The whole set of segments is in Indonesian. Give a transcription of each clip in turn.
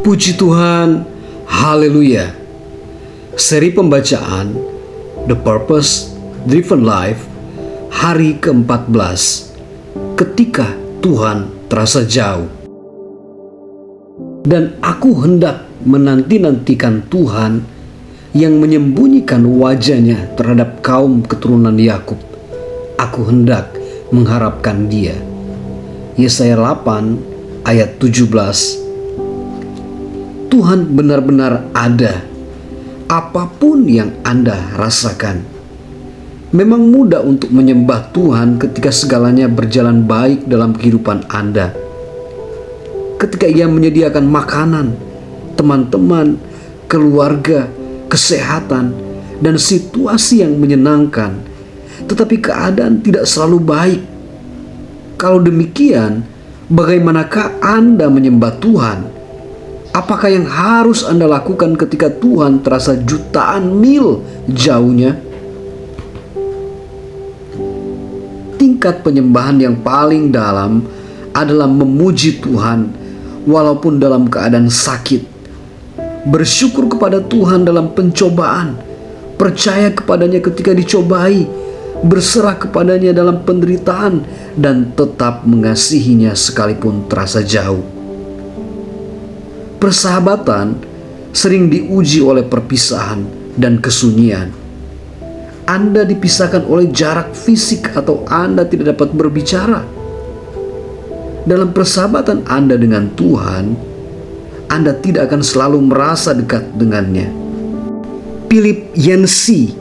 Puji Tuhan, haleluya. Seri pembacaan The Purpose Driven Life, hari ke-14, ketika Tuhan terasa jauh. Dan aku hendak menanti-nantikan Tuhan yang menyembunyikan wajahnya terhadap kaum keturunan Yakub. Aku hendak mengharapkan Dia. Yesaya 8 ayat 17. Tuhan benar-benar ada, apapun yang Anda rasakan. Memang mudah untuk menyembah Tuhan ketika segalanya berjalan baik dalam kehidupan Anda. Ketika Ia menyediakan makanan, teman-teman, keluarga, kesehatan, dan situasi yang menyenangkan. Tetapi keadaan tidak selalu baik. Kalau demikian, bagaimanakah Anda menyembah Tuhan? Apakah yang harus Anda lakukan ketika Tuhan terasa jutaan mil jauhnya? Tingkat penyembahan yang paling dalam adalah memuji Tuhan walaupun dalam keadaan sakit. Bersyukur kepada Tuhan dalam pencobaan, percaya kepadanya ketika dicobai, berserah kepadanya dalam penderitaan, dan tetap mengasihinya sekalipun terasa jauh. Persahabatan sering diuji oleh perpisahan dan kesunyian. Anda dipisahkan oleh jarak fisik atau Anda tidak dapat berbicara. Dalam persahabatan Anda dengan Tuhan, Anda tidak akan selalu merasa dekat dengannya. Philip Yancey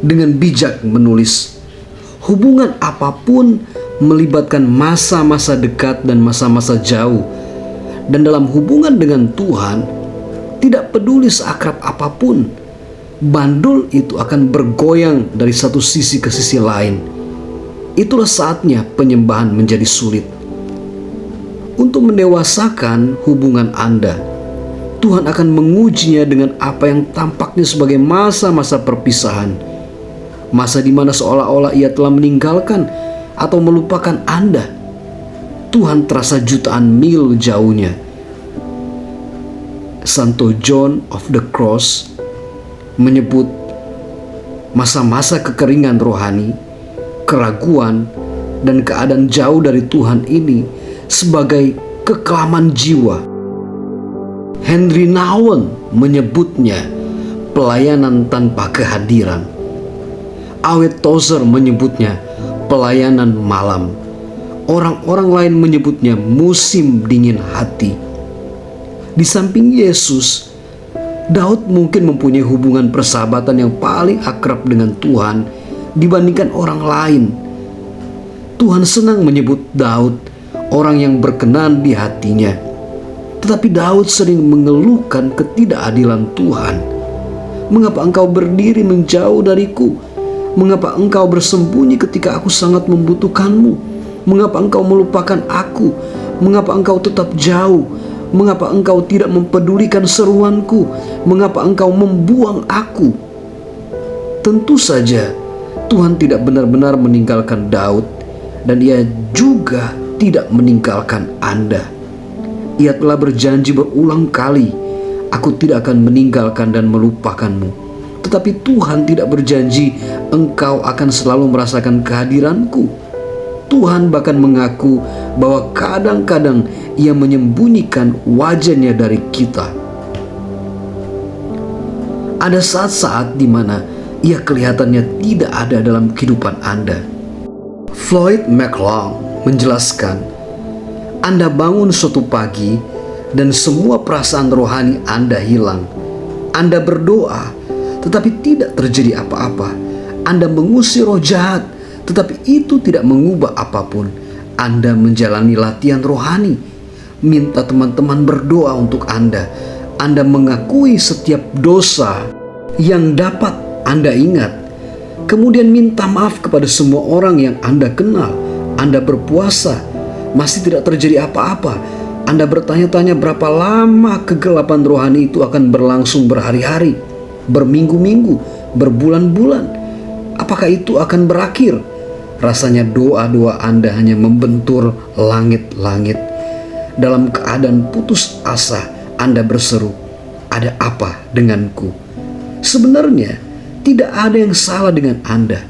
dengan bijak menulis, hubungan apapun melibatkan masa-masa dekat dan masa-masa jauh. Dan dalam hubungan dengan Tuhan, tidak peduli seakrab apapun, bandul itu akan bergoyang dari satu sisi ke sisi lain. Itulah saatnya penyembahan menjadi sulit. Untuk mendewasakan hubungan Anda, Tuhan akan mengujinya dengan apa yang tampaknya sebagai masa-masa perpisahan. Masa di mana seolah-olah Ia telah meninggalkan atau melupakan Anda. Tuhan terasa jutaan mil jauhnya. Santo John of the Cross menyebut masa-masa kekeringan rohani, keraguan, dan keadaan jauh dari Tuhan ini sebagai kekelaman jiwa. Henry Nouwen menyebutnya pelayanan tanpa kehadiran. Awet Tozer menyebutnya pelayanan malam. Orang-orang lain menyebutnya musim dingin hati. Di samping Yesus, Daud mungkin mempunyai hubungan persahabatan yang paling akrab dengan Tuhan dibandingkan orang lain. Tuhan senang menyebut Daud orang yang berkenan di hatinya. Tetapi Daud sering mengeluhkan ketidakadilan Tuhan. Mengapa engkau berdiri menjauh dariku? Mengapa engkau bersembunyi ketika aku sangat membutuhkanmu? Mengapa engkau melupakan aku? Mengapa engkau tetap jauh? Mengapa engkau tidak mempedulikan seruanku? Mengapa engkau membuang aku? Tentu saja Tuhan tidak benar-benar meninggalkan Daud, dan Ia juga tidak meninggalkan Anda. Ia telah berjanji berulang kali, aku tidak akan meninggalkan dan melupakanmu. Tetapi Tuhan tidak berjanji engkau akan selalu merasakan kehadiranku. Tuhan bahkan mengaku bahwa kadang-kadang Ia menyembunyikan wajahnya dari kita. Ada saat-saat di mana Ia kelihatannya tidak ada dalam kehidupan Anda. Floyd McClung menjelaskan, Anda bangun suatu pagi dan semua perasaan rohani Anda hilang. Anda berdoa, tetapi tidak terjadi apa-apa. Anda mengusir roh jahat, tetapi itu tidak mengubah apapun. Anda menjalani latihan rohani. Minta teman-teman berdoa untuk Anda. Anda mengakui setiap dosa yang dapat Anda ingat. Kemudian minta maaf kepada semua orang yang Anda kenal. Anda berpuasa, masih tidak terjadi apa-apa. Anda bertanya-tanya berapa lama kegelapan rohani itu akan berlangsung berhari-hari, berminggu-minggu, berbulan-bulan. Apakah itu akan berakhir? Rasanya doa-doa Anda hanya membentur langit-langit. Dalam keadaan putus asa, Anda berseru, "Ada apa denganku?" Sebenarnya tidak ada yang salah dengan Anda.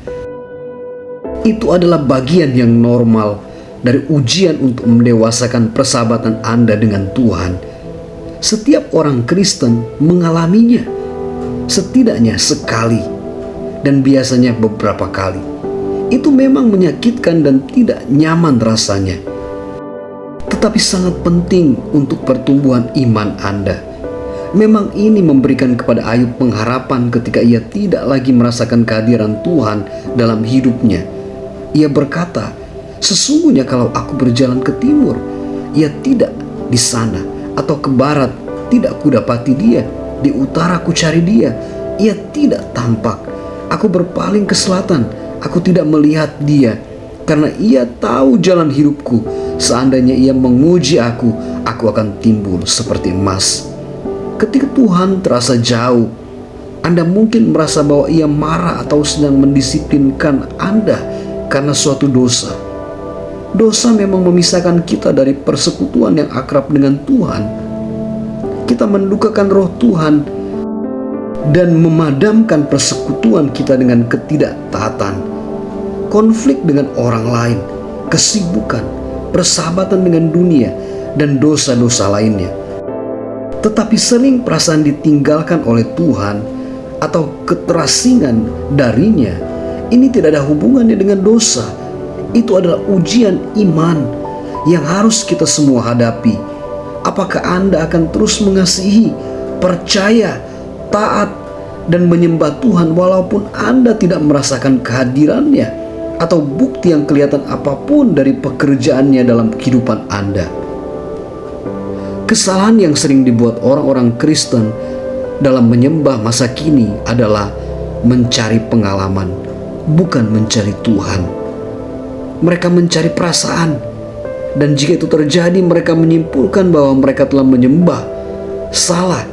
Itu adalah bagian yang normal dari ujian untuk mendewasakan persahabatan Anda dengan Tuhan. Setiap orang Kristen mengalaminya, setidaknya sekali, dan biasanya beberapa kali. Itu memang menyakitkan dan tidak nyaman rasanya, tetapi sangat penting untuk pertumbuhan iman Anda. Memang ini memberikan kepada Ayub pengharapan ketika ia tidak lagi merasakan kehadiran Tuhan dalam hidupnya. Ia berkata, "Sesungguhnya kalau aku berjalan ke timur, ia tidak di sana, atau ke barat, tidak kudapati dia. Di utara ku cari dia, ia tidak tampak. Aku berpaling ke selatan, aku tidak melihat dia. Karena ia tahu jalan hidupku, seandainya ia menguji aku akan timbul seperti emas." Ketika Tuhan terasa jauh, Anda mungkin merasa bahwa ia marah atau sedang mendisiplinkan Anda karena suatu dosa. Dosa memang memisahkan kita dari persekutuan yang akrab dengan Tuhan. Kita mendukakan roh Tuhan dan memadamkan persekutuan kita dengan ketidaktaatan, konflik dengan orang lain, kesibukan, persahabatan dengan dunia, dan dosa-dosa lainnya. Tetapi sering perasaan ditinggalkan oleh Tuhan atau keterasingan darinya, ini tidak ada hubungannya dengan dosa. Itu adalah ujian iman yang harus kita semua hadapi. Apakah Anda akan terus mengasihi, percaya, taat, dan menyembah Tuhan walaupun Anda tidak merasakan kehadirannya atau bukti yang kelihatan apapun dari pekerjaannya dalam kehidupan Anda? Kesalahan yang sering dibuat orang-orang Kristen dalam menyembah masa kini adalah mencari pengalaman, bukan mencari Tuhan. Mereka mencari perasaan, dan jika itu terjadi, mereka menyimpulkan bahwa mereka telah menyembah. Salah.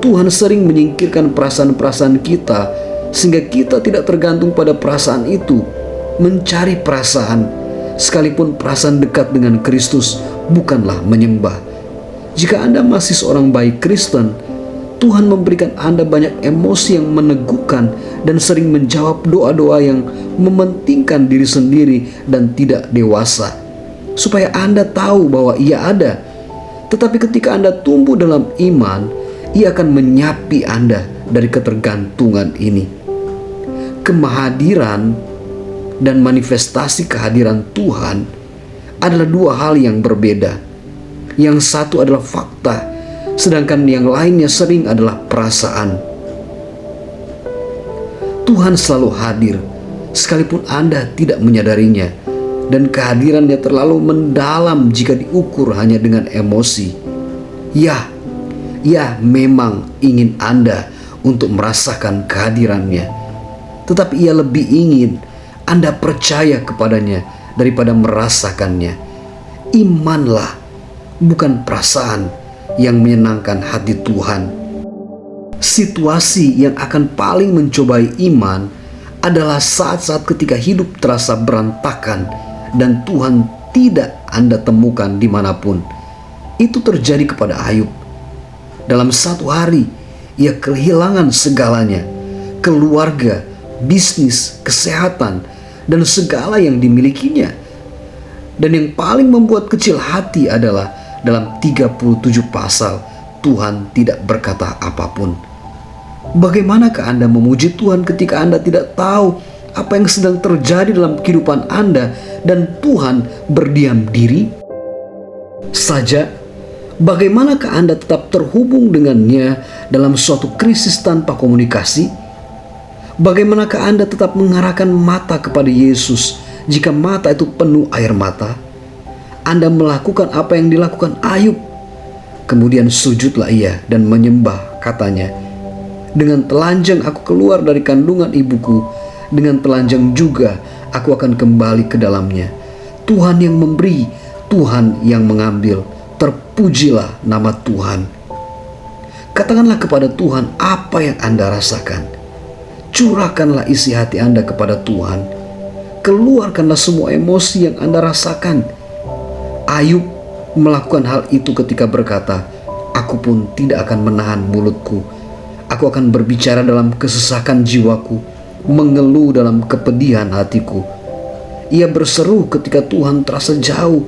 Tuhan sering menyingkirkan perasaan-perasaan kita sehingga kita tidak tergantung pada perasaan itu. Mencari perasaan, sekalipun perasaan dekat dengan Kristus, bukanlah menyembah. Jika Anda masih seorang baik Kristen, Tuhan memberikan Anda banyak emosi yang meneguhkan dan sering menjawab doa-doa yang mementingkan diri sendiri dan tidak dewasa, supaya Anda tahu bahwa Ia ada. Tetapi ketika Anda tumbuh dalam iman, Ia akan menyapi Anda dari ketergantungan ini. Kehadiran dan manifestasi kehadiran Tuhan adalah dua hal yang berbeda. Yang satu adalah fakta, sedangkan yang lainnya sering adalah perasaan. Tuhan selalu hadir, sekalipun Anda tidak menyadarinya, dan kehadirannya terlalu mendalam jika diukur hanya dengan emosi. Ya, memang ingin Anda untuk merasakan kehadirannya, tetapi Ia lebih ingin Anda percaya kepadanya daripada merasakannya. Imanlah, bukan perasaan, yang menyenangkan hati Tuhan. Situasi yang akan paling mencobai iman adalah saat-saat ketika hidup terasa berantakan dan Tuhan tidak Anda temukan dimanapun. Itu terjadi kepada Ayub. Dalam satu hari, ia kehilangan segalanya: keluarga, bisnis, kesehatan, dan segala yang dimilikinya. Dan yang paling membuat kecil hati adalah dalam 37 pasal, Tuhan tidak berkata apapun. Bagaimanakah Anda memuji Tuhan ketika Anda tidak tahu apa yang sedang terjadi dalam kehidupan Anda dan Tuhan berdiam diri saja? Bagaimanakah Anda tetap terhubung dengannya dalam suatu krisis tanpa komunikasi? Bagaimanakah Anda tetap mengarahkan mata kepada Yesus jika mata itu penuh air mata? Anda melakukan apa yang dilakukan Ayub. Kemudian sujudlah ia dan menyembah, katanya, "Dengan telanjang aku keluar dari kandungan ibuku, dengan telanjang juga aku akan kembali ke dalamnya. Tuhan yang memberi, Tuhan yang mengambil, terpujilah nama Tuhan." Katakanlah kepada Tuhan apa yang Anda rasakan. Curahkanlah isi hati Anda kepada Tuhan. Keluarkanlah semua emosi yang Anda rasakan. Ayub melakukan hal itu ketika berkata, aku pun tidak akan menahan mulutku. Aku akan berbicara dalam kesesakan jiwaku, mengeluh dalam kepedihan hatiku. Ia berseru ketika Tuhan terasa jauh,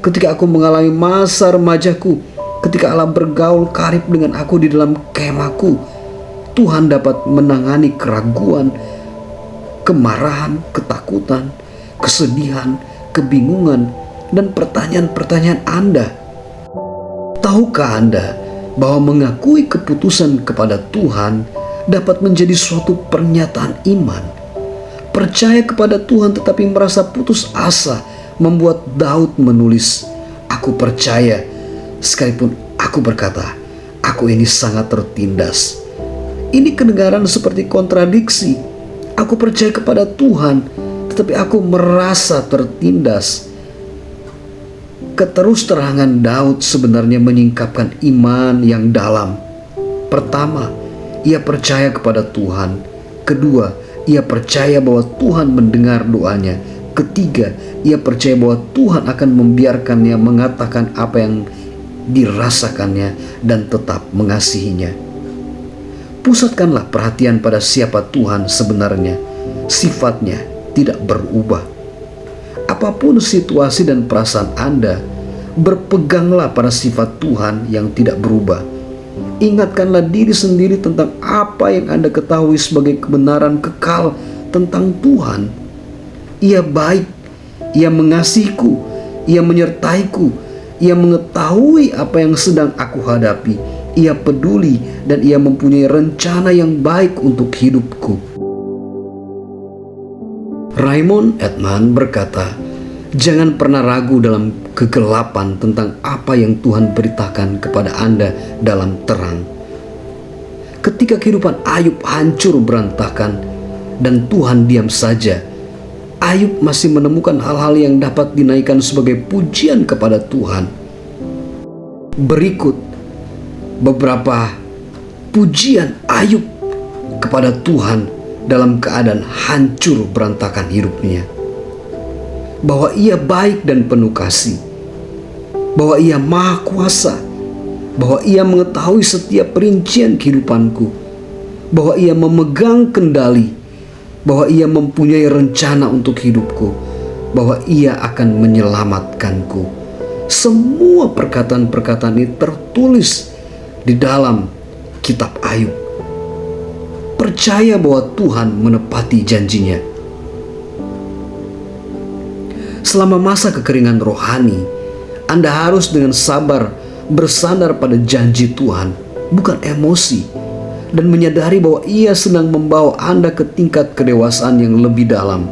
ketika aku mengalami masa remajaku, ketika Allah bergaul karib dengan aku di dalam kemahku. Tuhan dapat menangani keraguan, kemarahan, ketakutan, kesedihan, kebingungan, dan pertanyaan-pertanyaan Anda. Tahukah Anda bahwa mengakui keputusan kepada Tuhan dapat menjadi suatu pernyataan iman? Percaya kepada Tuhan tetapi merasa putus asa membuat Daud menulis, "Aku percaya sekalipun aku berkata, aku ini sangat tertindas." Ini kedengaran seperti kontradiksi. Aku percaya kepada Tuhan tetapi aku merasa tertindas. Keterus-terangan Daud sebenarnya menyingkapkan iman yang dalam. Pertama, ia percaya kepada Tuhan. Kedua, ia percaya bahwa Tuhan mendengar doanya. Ketiga, ia percaya bahwa Tuhan akan membiarkannya mengatakan apa yang dirasakannya dan tetap mengasihinya. Pusatkanlah perhatian pada siapa Tuhan sebenarnya. Sifatnya tidak berubah. Apapun situasi dan perasaan Anda, berpeganglah pada sifat Tuhan yang tidak berubah. Ingatkanlah diri sendiri tentang apa yang Anda ketahui sebagai kebenaran kekal tentang Tuhan. Ia baik, Ia mengasihiku, Ia menyertaiku, Ia mengetahui apa yang sedang aku hadapi, Ia peduli, dan Ia mempunyai rencana yang baik untuk hidupku. Raymond Edman berkata, "Jangan pernah ragu dalam kegelapan tentang apa yang Tuhan beritakan kepada Anda dalam terang." Ketika kehidupan Ayub hancur berantakan dan Tuhan diam saja, Ayub masih menemukan hal-hal yang dapat dinaikkan sebagai pujian kepada Tuhan. Berikut beberapa pujian Ayub kepada Tuhan dalam keadaan hancur berantakan hidupnya. Bahwa Ia baik dan penuh kasih, bahwa Ia maha kuasa, bahwa Ia mengetahui setiap perincian kehidupanku, bahwa Ia memegang kendali, bahwa Ia mempunyai rencana untuk hidupku, bahwa Ia akan menyelamatkanku. Semua perkataan-perkataan ini tertulis di dalam kitab Ayub. Percaya bahwa Tuhan menepati janjinya. Selama masa kekeringan rohani, Anda harus dengan sabar bersandar pada janji Tuhan, bukan emosi, dan menyadari bahwa Ia sedang membawa Anda ke tingkat kedewasaan yang lebih dalam.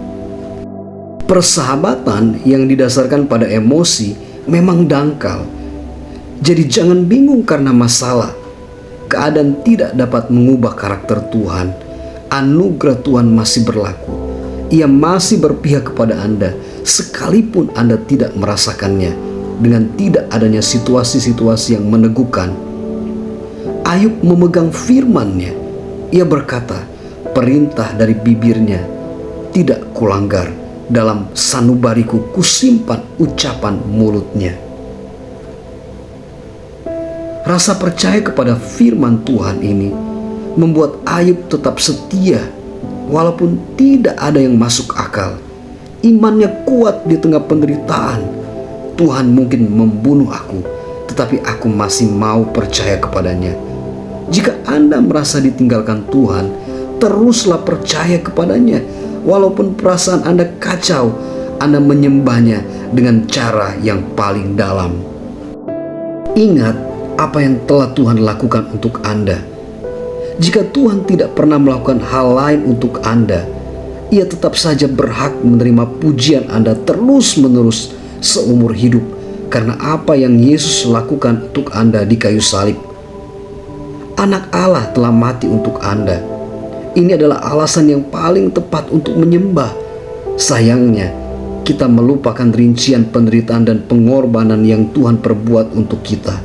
Persahabatan yang didasarkan pada emosi memang dangkal. Jadi jangan bingung karena masalah. Keadaan tidak dapat mengubah karakter Tuhan. Anugerah Tuhan masih berlaku. Ia masih berpihak kepada Anda sekalipun Anda tidak merasakannya, dengan tidak adanya situasi-situasi yang meneguhkan. Ayub memegang firman-Nya. Ia berkata, "Perintah dari bibirnya tidak kulanggar, dalam sanubariku kusimpan ucapan mulutnya." Rasa percaya kepada firman Tuhan ini membuat Ayub tetap setia walaupun tidak ada yang masuk akal. Imannya kuat di tengah penderitaan. Tuhan mungkin membunuh aku, tetapi aku masih mau percaya kepadanya. Jika Anda merasa ditinggalkan Tuhan, teruslah percaya kepadanya. Walaupun perasaan Anda kacau, Anda menyembahnya dengan cara yang paling dalam. Ingat apa yang telah Tuhan lakukan untuk Anda. Jika Tuhan tidak pernah melakukan hal lain untuk Anda, Ia tetap saja berhak menerima pujian Anda terus-menerus seumur hidup, karena apa yang Yesus lakukan untuk Anda di kayu salib. Anak Allah telah mati untuk Anda. Ini adalah alasan yang paling tepat untuk menyembah. Sayangnya, kita melupakan rincian penderitaan dan pengorbanan yang Tuhan perbuat untuk kita.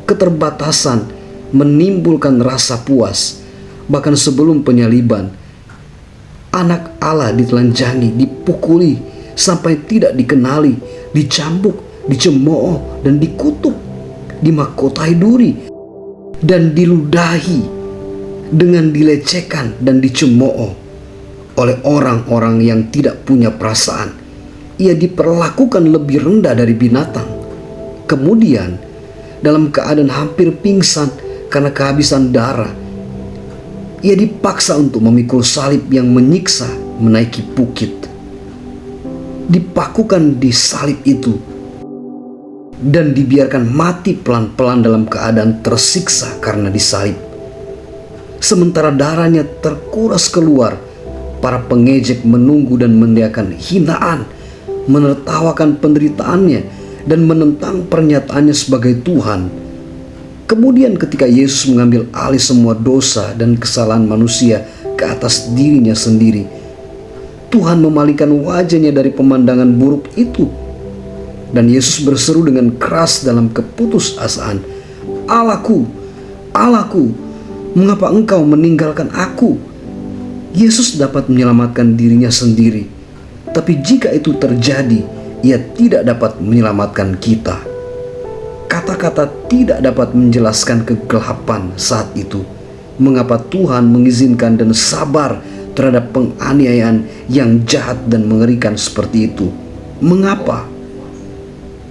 Keterbatasan menimbulkan rasa puas. Bahkan sebelum penyaliban, Anak Allah ditelanjangi, dipukuli sampai tidak dikenali, dicambuk, dicemooh, dan dikutuk. dimahkotai duri, dan diludahi dengan dilecehkan dan dicemooh oleh orang-orang yang tidak punya perasaan. Ia diperlakukan lebih rendah dari binatang. Kemudian, dalam keadaan hampir pingsan karena kehabisan darah, ia dipaksa untuk memikul salib yang menyiksa menaiki bukit. Dipakukan di salib itu dan dibiarkan mati pelan-pelan dalam keadaan tersiksa karena disalib. Sementara darahnya terkuras keluar, para pengejek menunggu dan meneriakkan hinaan, menertawakan penderitaannya, dan menentang pernyataannya sebagai Tuhan. Kemudian ketika Yesus mengambil alih semua dosa dan kesalahan manusia ke atas dirinya sendiri, Tuhan memalingkan wajahnya dari pemandangan buruk itu. Dan Yesus berseru dengan keras dalam keputusasaan, "Allahku, Allahku, mengapa engkau meninggalkan aku?" Yesus dapat menyelamatkan dirinya sendiri, tapi jika itu terjadi, ia tidak dapat menyelamatkan kita. Kata-kata tidak dapat menjelaskan kegelapan saat itu. Mengapa Tuhan mengizinkan dan sabar terhadap penganiayaan yang jahat dan mengerikan seperti itu? Mengapa?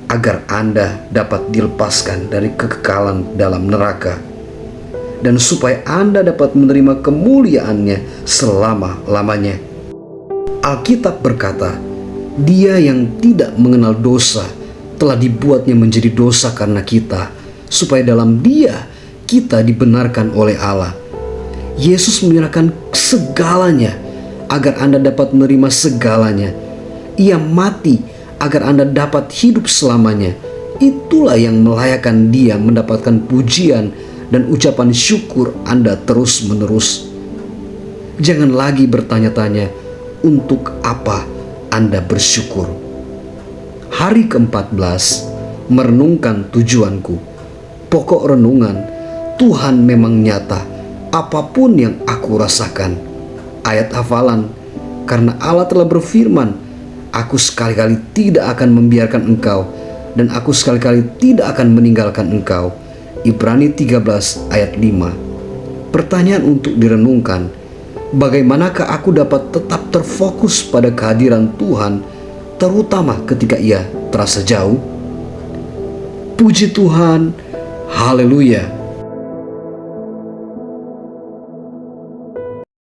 Agar Anda dapat dilepaskan dari kekekalan dalam neraka, dan supaya Anda dapat menerima kemuliaannya selama-lamanya. Alkitab berkata, Dia yang tidak mengenal dosa telah dibuatnya menjadi dosa karena kita, supaya dalam Dia kita dibenarkan oleh Allah. Yesus menyerahkan segalanya agar Anda dapat menerima segalanya. Ia mati agar Anda dapat hidup selamanya. Itulah yang melayakkan Dia mendapatkan pujian dan ucapan syukur Anda terus-menerus. Jangan lagi bertanya-tanya, untuk apa Anda bersyukur? Hari ke-14, merenungkan tujuanku. Pokok renungan, Tuhan memang nyata, apapun yang aku rasakan. Ayat hafalan, karena Allah telah berfirman, aku sekali-kali tidak akan membiarkan engkau, dan aku sekali-kali tidak akan meninggalkan engkau. Ibrani 13 ayat 5. Pertanyaan untuk direnungkan, bagaimanakah aku dapat tetap terfokus pada kehadiran Tuhan, terutama ketika ia terasa jauh? Puji Tuhan, haleluya.